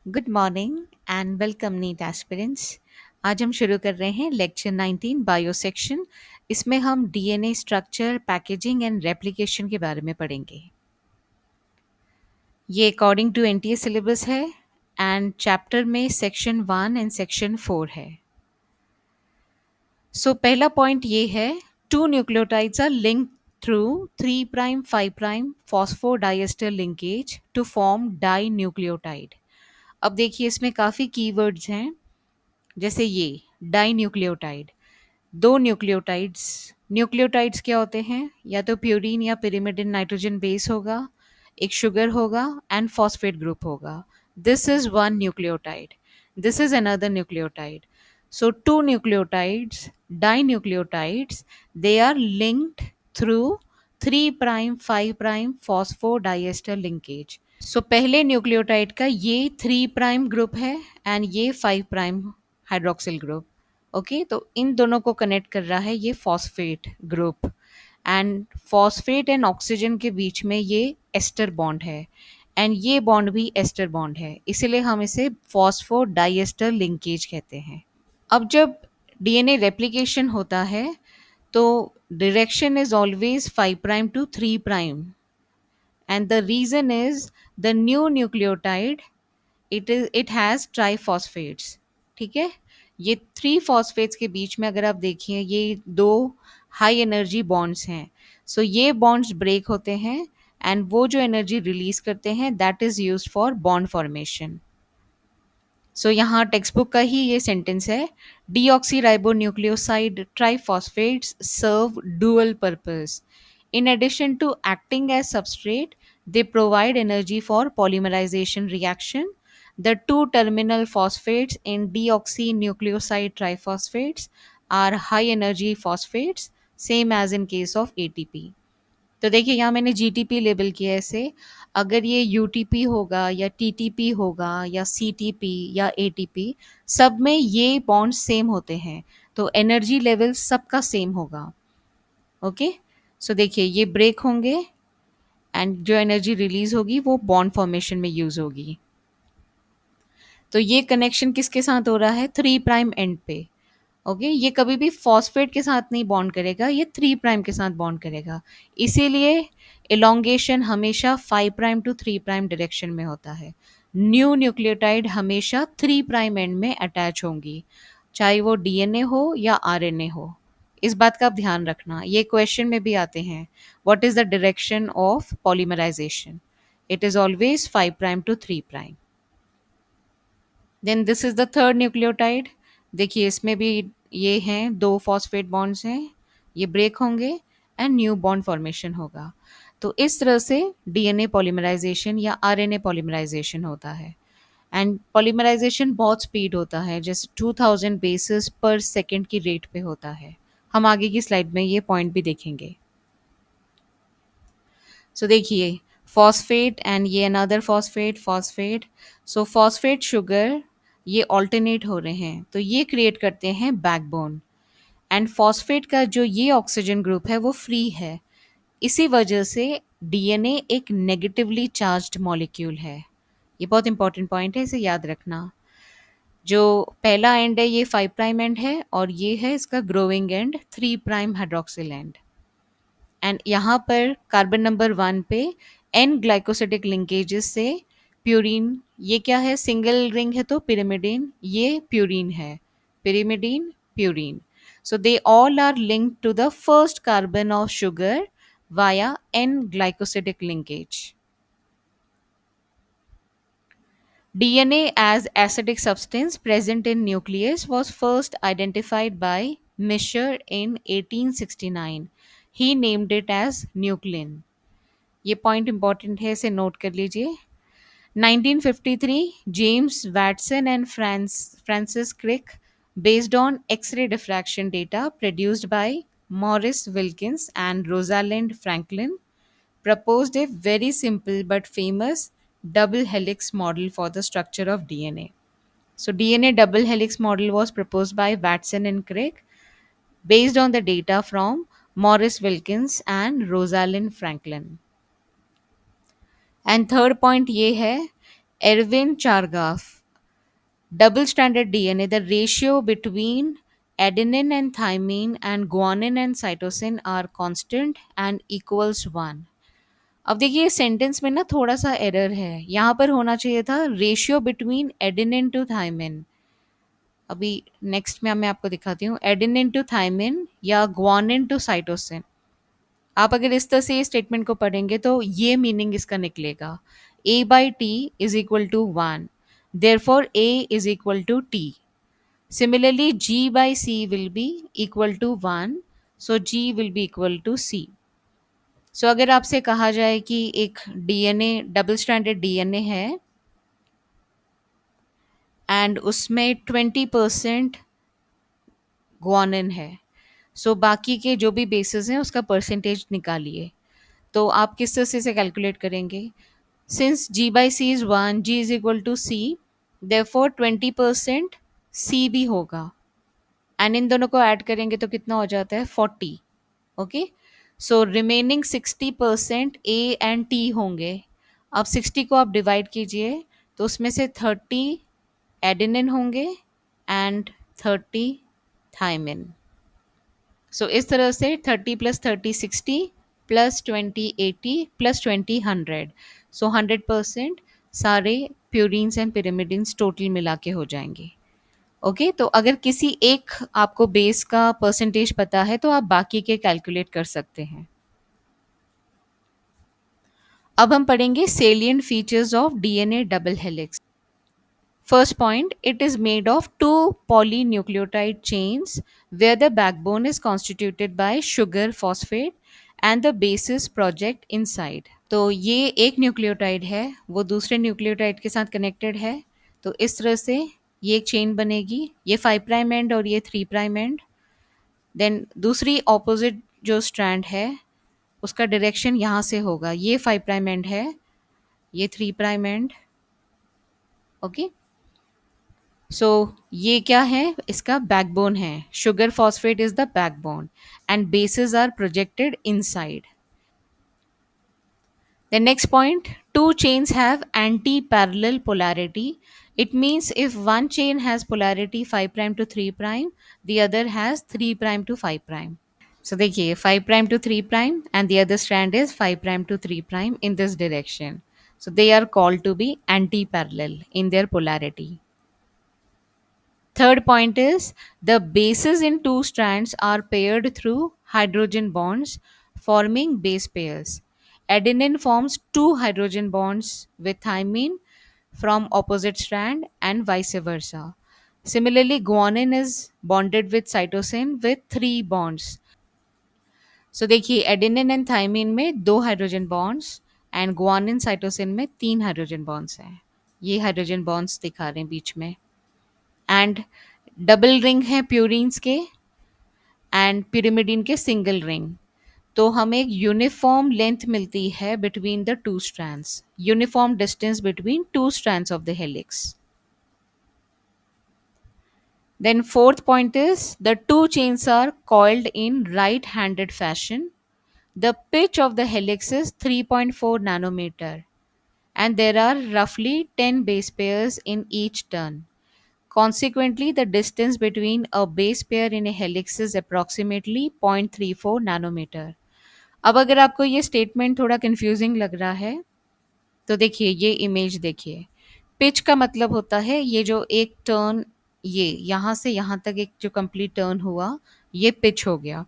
Good morning and welcome NEET aspirants. आज हम शुरू कर रहे हैं लेक्चर 19 बायो सेक्शन। इसमें हम DNA structure, packaging and replication के बारे में पढ़ेंगे। ये अकॉर्डिंग टू एनटीए सिलेबस है एंड चैप्टर में सेक्शन 1 एंड सेक्शन 4 है। पहला पॉइंट ये है, two nucleotides are linked through 3 prime 5 prime phosphodiester linkage to form dinucleotide. अब देखिए इसमें काफ़ी कीवर्ड्स हैं, जैसे ये डाई न्यूक्लियोटाइड, दो न्यूक्लियोटाइड्स। न्यूक्लियोटाइड्स क्या होते हैं? या तो प्यूरीन या पिरिमिडिन नाइट्रोजन बेस होगा, एक शुगर होगा एंड फॉस्फेट ग्रुप होगा। This is one nucleotide, this is another nucleotide. So two nucleotides, dinucleotides, they are linked through 3 prime 5 prime phosphodiester linkage. सो पहले न्यूक्लियोटाइड का ये 3 प्राइम ग्रुप है and ये 5 prime hydroxyl group. Okay, तो इन दोनों को connect कर रहा है ये phosphate group, and phosphate and oxygen के बीच में ये एस्टर बॉन्ड है एंड ये बॉन्ड भी एस्टर बॉन्ड है, इसीलिए हम इसे फॉस्फोडाइएस्टर लिंकेज कहते हैं। अब जब डीएनए रेप्लिकेशन होता है तो direction is always 5 prime to 3 prime, and the reason is the new nucleotide, it has triphosphates। ठीक है, ये 3 फॉस्फेट्स के बीच में अगर आप देखिए ये दो हाई एनर्जी बॉन्ड्स हैं। सो ये बॉन्ड्स ब्रेक होते हैं एंड वो जो एनर्जी रिलीज करते हैं that is used for bond formation. So यहाँ टेक्स्ट बुक का ही ये सेंटेंस है, deoxyribonucleoside triphosphates serve dual purpose. In addition to acting as substrate, they provide energy for polymerization reaction. The two terminal phosphates in deoxynucleoside triphosphates are high energy phosphates, same as in case of ATP. तो देखिए यहाँ मैंने GTP label किया है ऐसे, अगर ये UTP होगा या टीटीपी होगा या सीटीपी या एटीपी, सब में ये बॉन्ड सेम होते हैं, तो एनर्जी लेवल सबका सेम होगा। ओके, सो देखिए ये ब्रेक होंगे एंड जो एनर्जी रिलीज होगी वो बॉन्ड फॉर्मेशन में यूज होगी। तो ये कनेक्शन किसके साथ हो रहा है? 3 प्राइम एंड पे। ओके, ये कभी भी फॉस्फेट के साथ नहीं बॉन्ड करेगा, ये 3 प्राइम के साथ बॉन्ड करेगा, इसीलिए एलोंगेशन हमेशा 5 प्राइम टू 3 प्राइम डायरेक्शन में होता है। न्यू न्यूक्लियोटाइड हमेशा 3 प्राइम एंड में अटैच होंगी, चाहे वो डीएनए हो या आरएनए हो। इस बात का आप ध्यान रखना, ये क्वेश्चन में भी आते हैं, what is the direction of polymerization? It is always 5 prime to 3 prime. Then this is the third nucleotide. देखिए इसमें भी ये हैं, दो फॉस्फेट बॉन्ड्स हैं, ये ब्रेक होंगे एंड न्यू बॉन्ड फॉर्मेशन होगा। तो इस तरह से डीएनए पॉलीमराइजेशन या आरएनए पॉलीमराइजेशन होता है एंड पॉलीमराइजेशन बहुत स्पीड होता है, जैसे 2000 बेसिस पर सेकेंड की रेट पे होता है। हम आगे की स्लाइड में ये पॉइंट भी देखेंगे। सो देखिए फॉस्फेट एंड ये अनदर फॉस्फेट फॉस्फेट, सो फॉस्फेट शुगर ये ऑल्टरनेट हो रहे हैं, तो ये क्रिएट करते हैं बैकबोन एंड फॉस्फेट का जो ये ऑक्सीजन ग्रुप है वो फ्री है, इसी वजह से डीएनए एक नेगेटिवली चार्ज्ड मॉलिक्यूल है। ये बहुत इंपॉर्टेंट पॉइंट है, इसे याद रखना। जो पहला एंड है ये 5 प्राइम एंड है और ये है इसका growing and 3 prime hydroxyl and. And यहाँ पर कार्बन नंबर 1 पे एन ग्लाइकोसिडिक लिंकेजेस से प्यूरीन, ये क्या है? सिंगल रिंग है तो पिरिमिडीन, ये प्यूरीन है, pyrimidine purine. So they all are linked to the first carbon of sugar via N glycosidic linkage. DNA as acidic substance present in nucleus was first identified by Mischer in 1869. He named it as nuclein. ये point important है, इसे नोट कर लीजिए। 1953 James Watson and Francis Crick, based on X-ray diffraction data produced by Morris Wilkins and Rosalind Franklin, proposed a very simple but famous double helix model for the structure of DNA. So DNA double helix model was proposed by Watson and Crick based on the data from Morris Wilkins and Rosalind Franklin. And third point ये है, Erwin Chargaff, Double stranded DNA, the ratio between adenine and thymine and guanine and cytosine are constant and equals 1. अब देखिए sentence में ना थोड़ा सा error है, यहाँ पर होना चाहिए था ratio between adenine to thymine. अभी नेक्स्ट में मैं आपको दिखाती हूँ, एडेनिन टू थायमिन या ग्वानिन टू साइटोसिन। आप अगर इस तरह से स्टेटमेंट को पढ़ेंगे तो ये मीनिंग इसका निकलेगा, A by T is equal to 1, therefore A is equal to T. Similarly G by C will be equal to 1, so G will be equal to C. So अगर आपसे कहा जाए कि एक डीएनए डबल स्ट्रैंडेड डीएनए है and उसमें 20% guanine है, सो बाकी के जो भी बेसिस हैं उसका परसेंटेज निकालिए। तो आप किस तरह से इसे कैलकुलेट करेंगे? Since G by C is 1, G is equal to C, therefore 20% C भी होगा एंड इन दोनों को ऐड करेंगे तो कितना हो जाता है 40। Okay, so remaining 60% A and T होंगे। अब 60 को आप डिवाइड कीजिए तो उसमें से 30 एडेनिन होंगे एंड 30 थायमिन। सो इस तरह से 30 प्लस 30 60 प्लस 20 80 प्लस 20 100, सो 100% सारे प्यूरिन्स एंड पिरिमिडिन्स टोटल मिला के हो जाएंगे। ओके, तो अगर किसी एक आपको बेस का परसेंटेज पता है तो आप बाकी के कैलकुलेट कर सकते हैं। अब हम पढ़ेंगे salient features of DNA double helix. First point, it is made of two polynucleotide chains where the backbone is constituted by sugar phosphate and the bases project inside. तो ये एक न्यूक्लियोटाइड है, वो दूसरे न्यूक्लियोटाइड के साथ कनेक्टेड है। तो इस तरह से ये एक चेन बनेगी, ये 5 प्राइम एंड और ये 3 प्राइम एंड। देन दूसरी ऑपोजिट जो स्ट्रैंड है उसका डायरेक्शन यहाँ से होगा, ये 5 प्राइम एंड है, ये 3 प्राइम एंड। ओके, सो ये क्या है, इसका बैकबोन है, sugar phosphate is the backbone and bases are projected inside. The next point, two chains have anti-parallel polarity. It means if one chain has polarity 5 prime to 3 prime, the other has 3 prime to 5 prime. So देखिए 5 prime to 3 prime and the other strand is 5 prime to 3 prime in this direction. So they are called to be anti-parallel in their polarity. Third point is the bases in two strands are paired through hydrogen bonds, forming base pairs. Adenine forms two hydrogen bonds with thymine from opposite strand and vice versa. Similarly, guanine is bonded with cytosine with three bonds. So देखिए adenine and thymine में दो hydrogen bonds and guanine cytosine में तीन hydrogen bonds हैं। ये hydrogen bonds दिखा रहे हैं बीच में। एंड डबल रिंग है प्यूरिन्स के एंड पिरिमिडिन के सिंगल रिंग। तो हमें एक यूनिफॉर्म लेंथ मिलती है between the two strands, uniform distance between two strands of the helix. Then fourth point is the two chains are coiled in right handed fashion. The pitch of the helix is 3.4 nanometer and there are roughly 10 base pairs in each turn. Consequently, the distance between a base pair in a helix is approximately 0.34 nanometer. अब अगर आपको ये statement थोड़ा confusing लग रहा है तो देखिए ये इमेज देखिए। पिच का मतलब होता है ये जो एक टर्न, ये यहाँ से यहाँ तक एक जो कंप्लीट टर्न हुआ, ये पिच हो गया।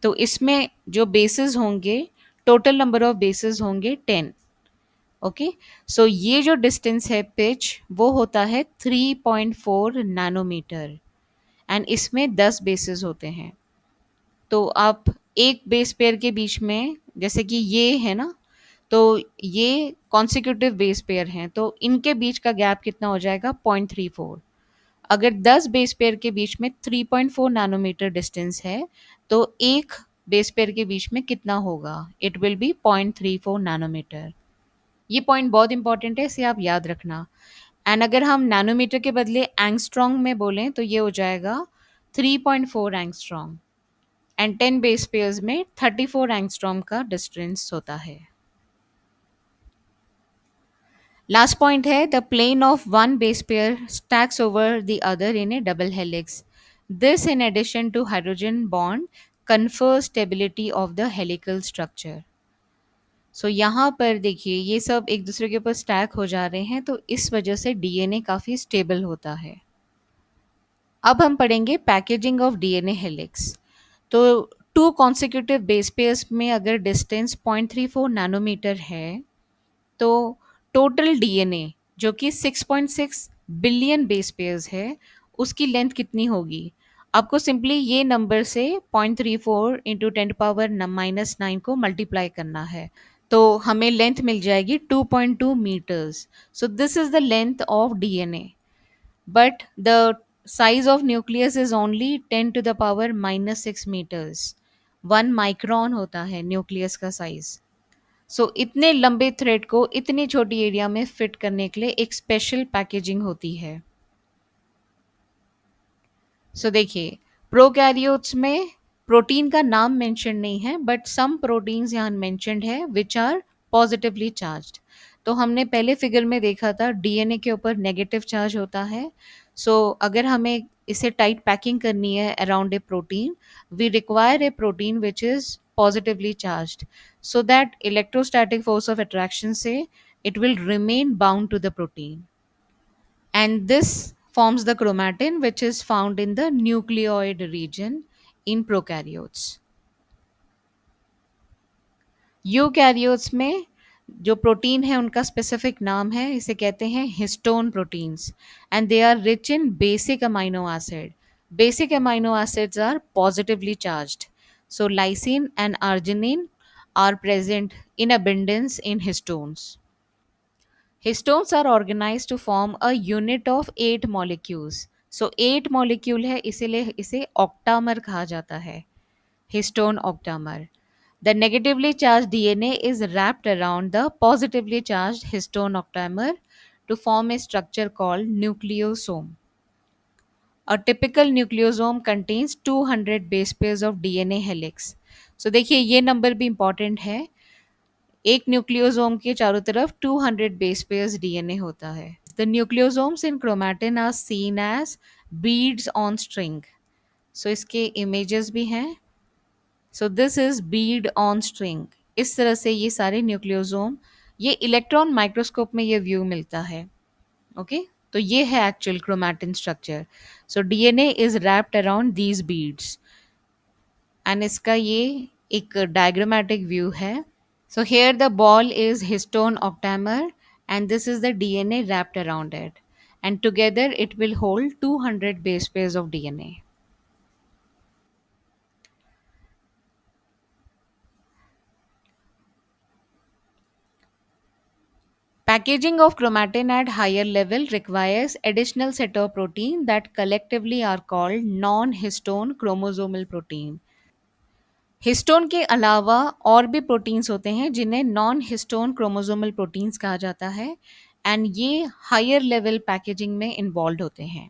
तो इसमें जो बेसिस होंगे, टोटल नंबर ऑफ बेसिस होंगे 10। ओके, सो ये जो डिस्टेंस है पिच वो होता है 3.4 नैनोमीटर एंड इसमें 10 बेसिस होते हैं। तो आप एक बेस पेयर के बीच में, जैसे कि ये है ना, तो ये कॉन्सिक्यूटिव बेस पेयर हैं तो इनके बीच का गैप कितना हो जाएगा 0.34। अगर 10 बेस पेयर के बीच में 3.4 नैनोमीटर डिस्टेंस है तो एक बेस पेयर के बीच में कितना होगा, इट विल बी 0.34 नैनोमीटर। ये पॉइंट बहुत इंपॉर्टेंट है, इसे आप याद रखना। एंड अगर हम नैनोमीटर के बदले एंगस्ट्रॉन्ग में बोलें तो ये हो जाएगा 3.4 एंगस्ट्रॉन्ग एंड 10 बेस पेयर्स में 34 एंगस्ट्रॉम का डिस्टेंस होता है। लास्ट पॉइंट है the plane of one base pair stacks over the other in a double helix. This in addition to hydrogen bond confers stability of the helical structure. सो यहाँ पर देखिए ये सब एक दूसरे के ऊपर स्टैक हो जा रहे हैं तो इस वजह से डीएनए काफ़ी स्टेबल होता है. अब हम पढ़ेंगे पैकेजिंग ऑफ डीएनए हेलिक्स. तो टू कॉन्सिक्यूटिव बेस पेयर्स में अगर डिस्टेंस 0.34 नैनोमीटर है तो टोटल डीएनए जो कि 6.6 बिलियन बेस पेयर्स है उसकी लेंथ कितनी होगी. आपको सिंपली ये नंबर से 0.34 इंटू 10 to the power -9 को मल्टीप्लाई करना है तो हमें लेंथ मिल जाएगी 2.2 metres. So this is the length of DNA but the size of nucleus is only 10 to the power -6 meters. 1 micron होता है न्यूक्लियस का साइज. सो इतने लंबे थ्रेड को इतनी छोटी एरिया में फिट करने के लिए एक स्पेशल पैकेजिंग होती है. सो देखिए प्रोकैरियोट्स में प्रोटीन का नाम मेंशन नहीं है बट सम प्रोटीन्स यहाँ मेंशनड है विच आर पॉजिटिवली चार्ज्ड. तो हमने पहले फिगर में देखा था डीएनए के ऊपर नेगेटिव चार्ज होता है. सो अगर हमें इसे टाइट पैकिंग करनी है around a protein we require a protein which is positively charged so that electrostatic force of attraction से it will remain bound to the protein. And this forms the chromatin which is found in the nucleoid region in prokaryotes. Eukaryotes में जो protein है उनका specific नाम है इसे कहते हैं histone proteins and they are rich in basic amino acid. Basic amino acids are positively charged. So lysine and arginine are present in abundance in histones. Histones are organized to form a unit of 8 molecules. So 8 molecule है इसीलिए इसे octamer कहा जाता है. Histone octamer. The negatively charged DNA is wrapped around the positively charged histone octamer to form a structure called nucleosome. A typical nucleosome contains 200 base pairs of DNA helix. So देखिए ये number भी important है. एक nucleosome के चारों तरफ 200 base pairs DNA होता है. The nucleosomes in chromatin are seen as beads on string. So इसके इमेजेस भी हैं. So this is bead on string. इस तरह से ये सारे न्यूक्लियोसोम ये इलेक्ट्रॉन माइक्रोस्कोप में ये व्यू मिलता है. ओके तो ये है actual chromatin structure. So DNA is wrapped around these beads and इसका ये एक डायग्रामेटिक व्यू है. So here the ball is histone octamer and this is the DNA wrapped around it. And together it will hold 200 base pairs of DNA. Packaging of chromatin at higher level requires additional set of protein that collectively are called non-histone chromosomal protein. Histone के अलावा और भी proteins होते हैं जिन्हें non histone chromosomal proteins कहा जाता है एंड ये हायर लेवल पैकेजिंग में इन्वॉल्व होते हैं.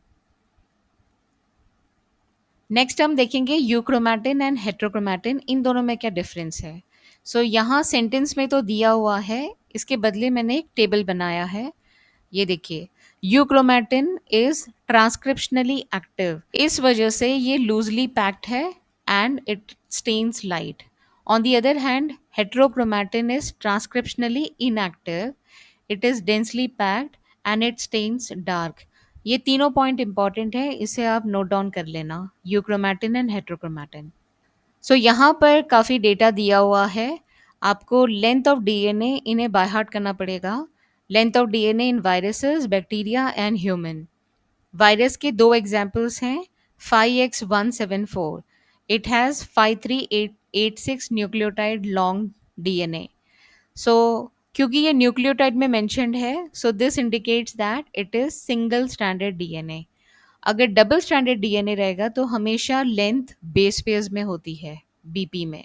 नेक्स्ट हम देखेंगे यूक्रोमैटिन एंड हेट्रोक्रोमैटिन इन दोनों में क्या डिफरेंस है. सो यहाँ सेंटेंस में तो दिया हुआ है इसके बदले मैंने एक टेबल बनाया है. ये देखिए यूक्रोमैटिन इज ट्रांसक्रिप्शनली एक्टिव. इस वजह से ये लूजली पैक्ड है and it stains light. On the other hand heterochromatin is transcriptionally inactive. It is densely packed and it stains dark. ये तीनों पॉइंट इंपॉर्टेंट है इसे आप नोट डाउन कर लेना यूक्रोमैटिन एंड हेट्रोक्रोमैटिन. सो यहाँ पर काफ़ी डेटा दिया हुआ है. आपको लेंथ ऑफ डीएनए इन्हें बाय हार्ट करना पड़ेगा. Length of DNA in viruses bacteria and human. Virus के दो एग्जाम्पल्स हैं 5x174. It has 53886 nucleotide long DNA. So क्योंकि ये न्यूक्लियोटाइड में मेंशन्ड है so this indicates that it is single stranded DNA. अगर डबल स्ट्रैंडेड डीएनए रहेगा तो हमेशा लेंथ बेस पेयर्स में होती है बीपी में.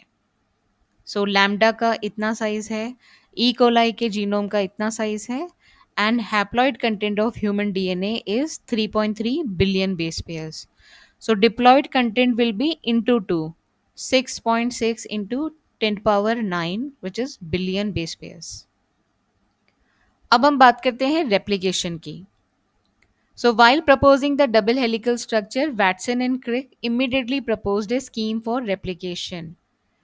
सो लैम्डा का इतना साइज है, ई कोलाई के जीनोम का इतना साइज है and haploid content of human DNA is 3.3 billion base pairs. So diploid content will be into 2 6.6 into 10 to the power 9 which is billion base pairs. अब हम बात करते हैं रेप्लिकेशन की. So, while proposing the double helical structure, Watson and Crick immediately proposed a scheme for replication.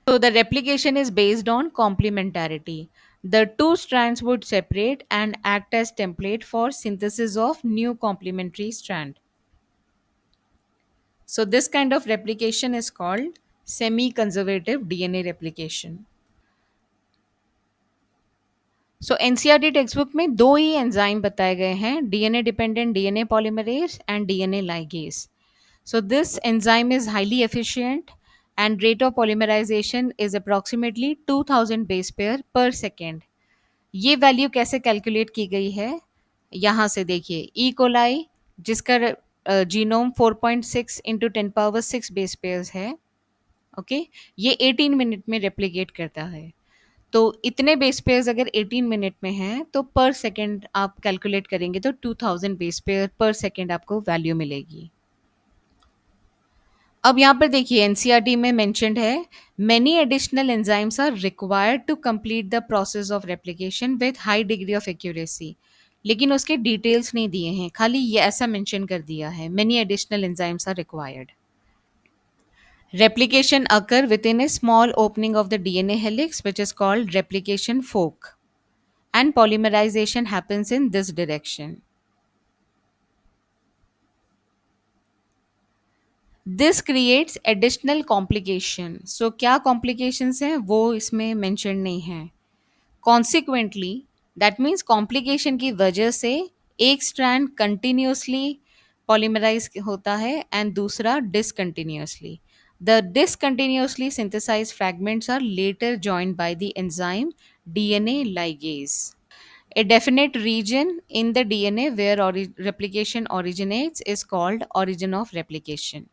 So, the replication is based on complementarity. The two strands would separate and act as template for synthesis of new complementary strand. So, this kind of replication is called semi-conservative DNA replication. So NCERT text book में दो ही enzyme बताए गए हैं, DNA dependent DNA polymerase and DNA ligase. So this enzyme is highly efficient and rate of polymerization is approximately 2000 base pair per second. ये value कैसे calculate की गई है, यहाँ से देखिए. ई कोलाई जिसका genome 4.6 into 10 power 6 base pairs है, ओके, ये 18 मिनट में रेप्लिकेट करता है. तो इतने बेस पेयर्स अगर 18 मिनट में हैं तो पर सेकंड आप कैलकुलेट करेंगे तो 2000 बेस पेयर पर सेकंड आपको वैल्यू मिलेगी. अब यहाँ पर देखिए एनसीईआरटी में मेंशन्ड है, many additional enzymes are required to complete the process of replication with high degree of accuracy. लेकिन उसके डिटेल्स नहीं दिए हैं, खाली ये ऐसा मेंशन कर दिया है, many additional enzymes are required. Replication occur within a small opening of the DNA helix, which is called replication fork, and polymerization happens in this direction. This creates additional complication. So क्या complications हैं वो इसमें mention नहीं है. Consequently, that means complication की वजह से एक strand continuously polymerize होता है and दूसरा discontinuously. The discontinuously synthesized fragments are later joined by the enzyme DNA ligase. A definite region in the DNA where replication originates is called origin of replication.